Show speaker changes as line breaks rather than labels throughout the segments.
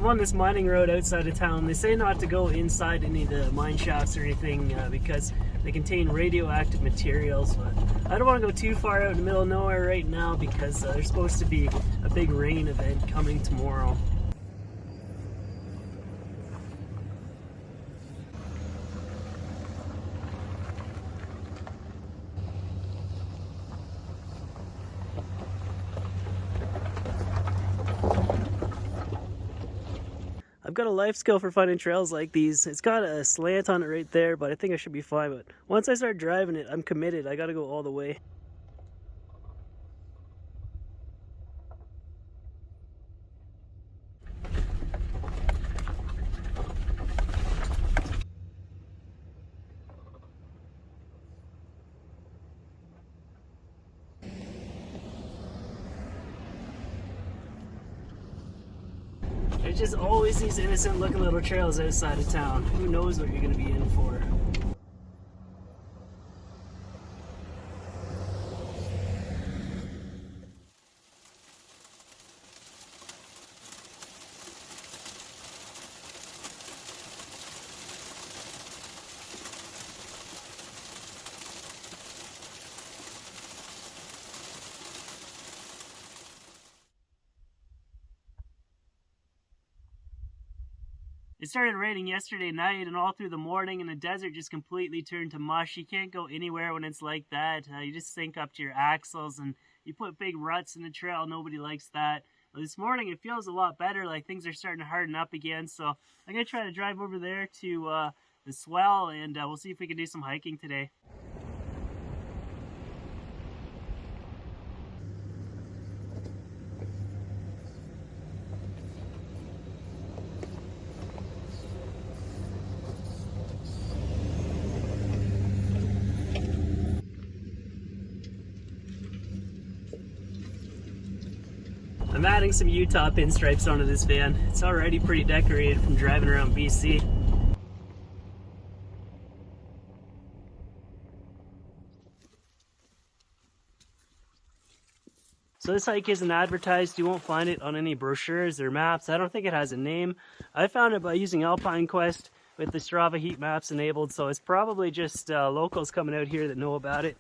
I'm on this mining road outside of town. They say not to go inside any of the mine shafts or anything because they contain radioactive materials, but I don't want to go too far out in the middle of nowhere right now because there's supposed to be a big rain event coming tomorrow. I've got a life skill for finding trails like these. It's got a slant on it right there, but I think I should be fine. But once I start driving it, I'm committed. I gotta go all the way. There's just always these innocent looking little trails outside of town. Who knows what you're gonna be in for? It started raining yesterday night and all through the morning, and the desert just completely turned to mush. You can't go anywhere when it's like that. You just sink up to your axles and you put big ruts in the trail. Nobody likes that. But this morning it feels a lot better, like things are starting to harden up again. So I'm going to try to drive over there to the swell and we'll see if we can do some hiking today. I'm adding some Utah pinstripes onto this van. It's already pretty decorated from driving around BC. So this hike isn't advertised. You won't find it on any brochures or maps. I don't think it has a name. I found it by using Alpine Quest with the Strava heat maps enabled, so it's probably just locals coming out here that know about it.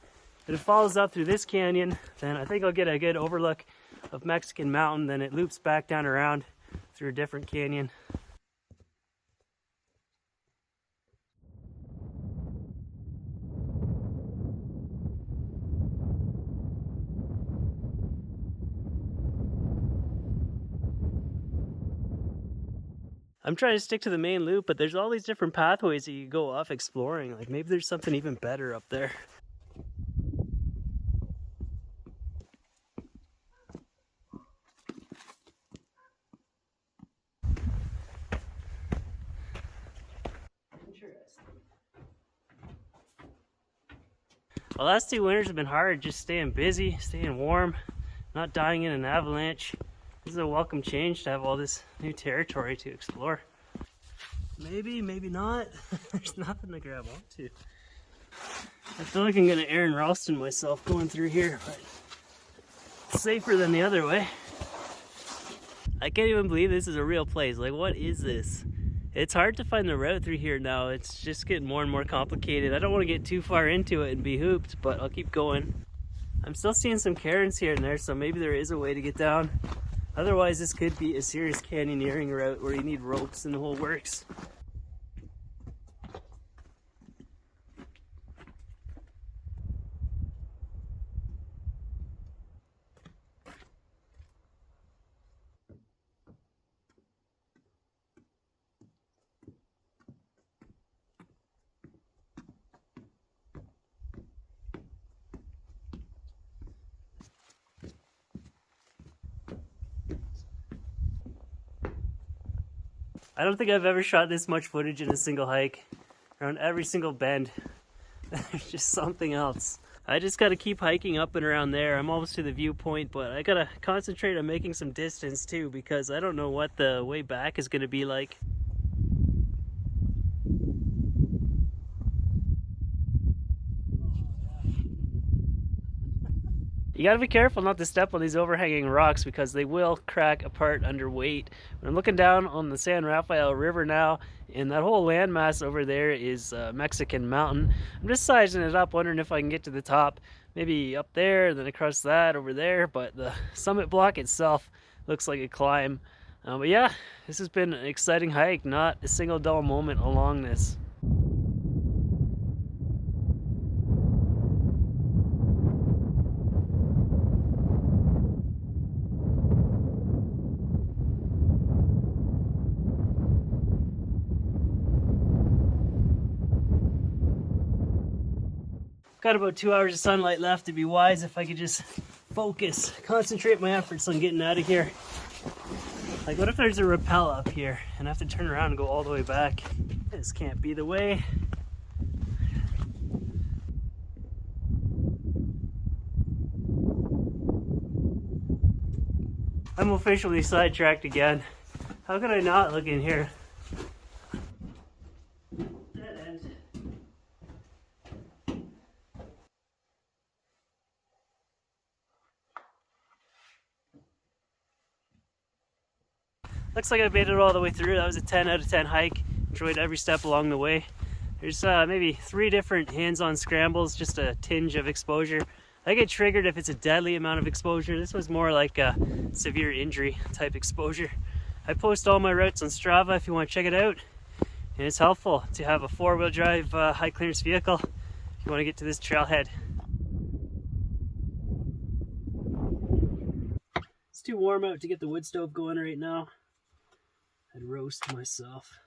If it follows up through this canyon, then I think I'll get a good overlook of Mexican Mountain, then it loops back down around through a different canyon. I'm trying to stick to the main loop, but there's all these different pathways that you go off exploring. Like maybe there's something even better up there. The last 2 winters have been hard, just staying busy, staying warm, not dying in an avalanche. This is a welcome change to have all this new territory to explore. Maybe, maybe not. There's nothing to grab onto. I feel like I'm gonna Aaron Ralston myself going through here, but it's safer than the other way. I can't even believe this is a real place. Like, what is this? It's hard to find the route through here now. It's just getting more and more complicated. I don't want to get too far into it and be hooped, but I'll keep going. I'm still seeing some cairns here and there, so maybe there is a way to get down. Otherwise, this could be a serious canyoneering route where you need ropes and the whole works. I don't think I've ever shot this much footage in a single hike. Around every single bend, there's just something else. I just gotta keep hiking up and around there. I'm almost to the viewpoint, but I gotta concentrate on making some distance too, because I don't know what the way back is gonna be like. You gotta be careful not to step on these overhanging rocks because they will crack apart under weight. When I'm looking down on the San Rafael River now, and that whole landmass over there is Mexican mountain. I'm just sizing it up, wondering if I can get to the top, maybe up there, then across that over there, but the summit block itself looks like a climb. But yeah, this has been an exciting hike, not a single dull moment along this. Got about 2 hours of sunlight left. To be wise if I could just focus, concentrate my efforts on getting out of here. Like, what if there's a rappel up here and I have to turn around and go all the way back? This can't be the way. I'm officially sidetracked again. How could I not look in here? Dead end. Looks like I made it all the way through. That was a 10 out of 10 hike. Enjoyed every step along the way. There's maybe 3 different hands-on scrambles, just a tinge of exposure. I get triggered if it's a deadly amount of exposure. This was more like a severe injury type exposure. I post all my routes on Strava if you want to check it out. And it's helpful to have a 4-wheel drive high clearance vehicle if you want to get to this trailhead. It's too warm out to get the wood stove going right now. I'd roast myself.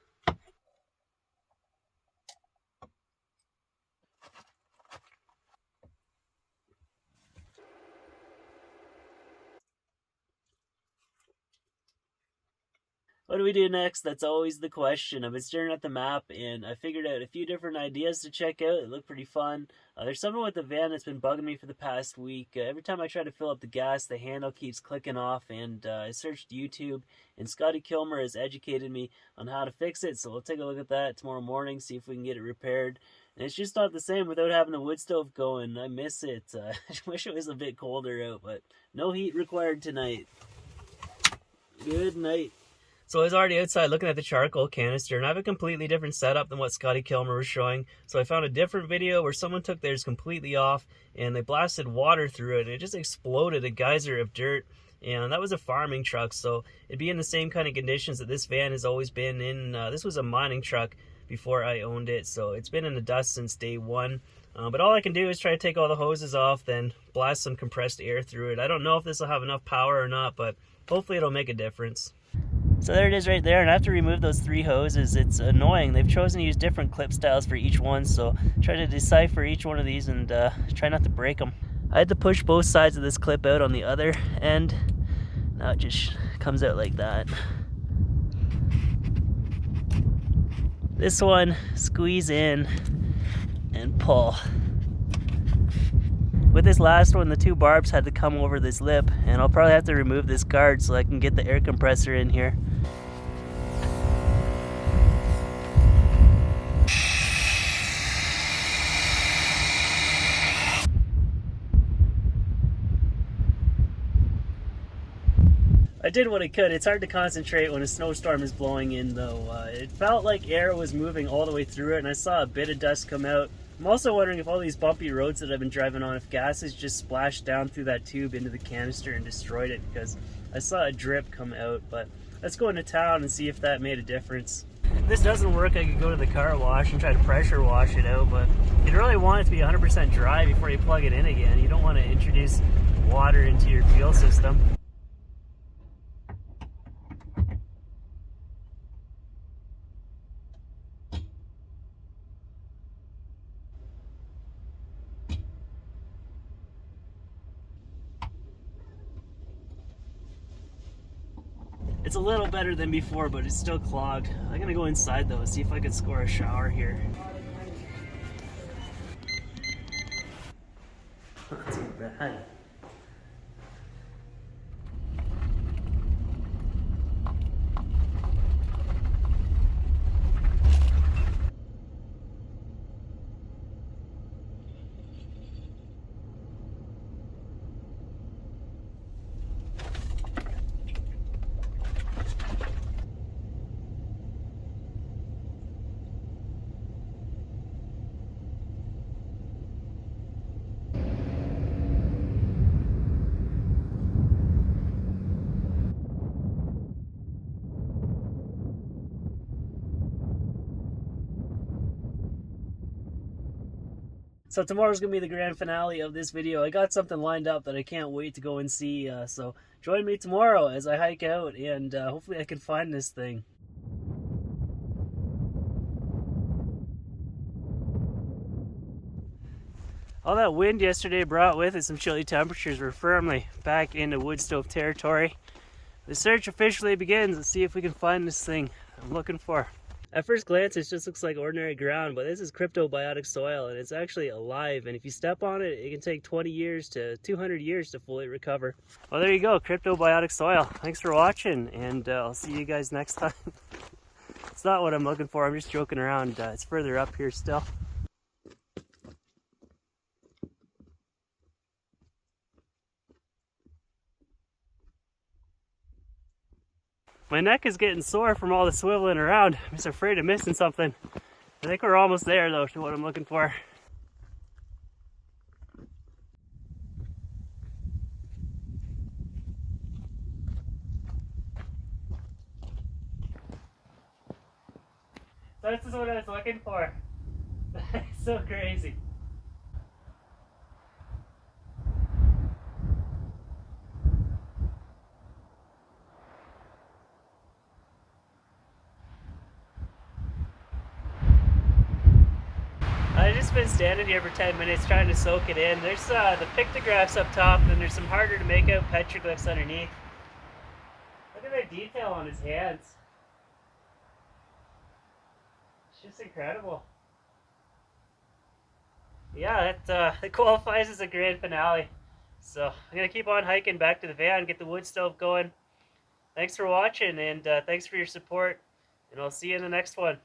What do we do next? That's always the question. I've been staring at the map and I figured out a few different ideas to check out. They look pretty fun. There's something with the van that's been bugging me for the past week. Every time I try to fill up the gas, the handle keeps clicking off, and I searched YouTube, and Scotty Kilmer has educated me on how to fix it, so we'll take a look at that tomorrow morning, see if we can get it repaired. And it's just not the same without having the wood stove going. I miss it. I wish it was a bit colder out, but no heat required tonight. Good night. So I was already outside looking at the charcoal canister, and I have a completely different setup than what Scotty Kilmer was showing. So I found a different video where someone took theirs completely off and they blasted water through it, and it just exploded a geyser of dirt. And that was a farming truck, so it'd be in the same kind of conditions that this van has always been in. This was a mining truck before I owned it, so it's been in the dust since day one. But all I can do is try to take all the hoses off, then blast some compressed air through it. I don't know if this will have enough power or not, but hopefully it'll make a difference. So there it is right there, and I have to remove those 3 hoses. It's annoying. They've chosen to use different clip styles for each one, so try to decipher each one of these and try not to break them. I had to push both sides of this clip out on the other end. Now it just comes out like that. This one, squeeze in and pull. With this last one, the 2 barbs had to come over this lip, and I'll probably have to remove this guard so I can get the air compressor in here. I did what I could. It's hard to concentrate when a snowstorm is blowing in, though. It felt like air was moving all the way through it, and I saw a bit of dust come out. I'm also wondering if all these bumpy roads that I've been driving on, if gas has just splashed down through that tube into the canister and destroyed it, because I saw a drip come out. But let's go into town and see if that made a difference. If this doesn't work, I could go to the car wash and try to pressure wash it out, but you'd really want it to be 100% dry before you plug it in again. You don't want to introduce water into your fuel system. It's a little better than before, but it's still clogged. I'm gonna go inside though and see if I can score a shower here. Not too bad. So tomorrow's going to be the grand finale of this video. I got something lined up that I can't wait to go and see. So join me tomorrow as I hike out, and hopefully I can find this thing. All that wind yesterday brought with it some chilly temperatures. We're firmly back into wood stove territory. The search officially begins. Let's see if we can find this thing I'm looking for. At first glance, it just looks like ordinary ground, but this is cryptobiotic soil, and it's actually alive. And if you step on it, it can take 20 years to 200 years to fully recover. Well, there you go, cryptobiotic soil. Thanks for watching, and I'll see you guys next time. It's not what I'm looking for. I'm just joking around. It's further up here still. My neck is getting sore from all the swiveling around. I'm just afraid of missing something. I think we're almost there though to what I'm looking for. So this is what I was looking for. That's so crazy. I've just been standing here for 10 minutes trying to soak it in. There's the pictographs up top, and there's some harder to make out petroglyphs underneath. Look at that detail on his hands. It's just incredible. Yeah, it qualifies as a grand finale. So I'm going to keep on hiking back to the van, get the wood stove going. Thanks for watching, and thanks for your support, and I'll see you in the next one.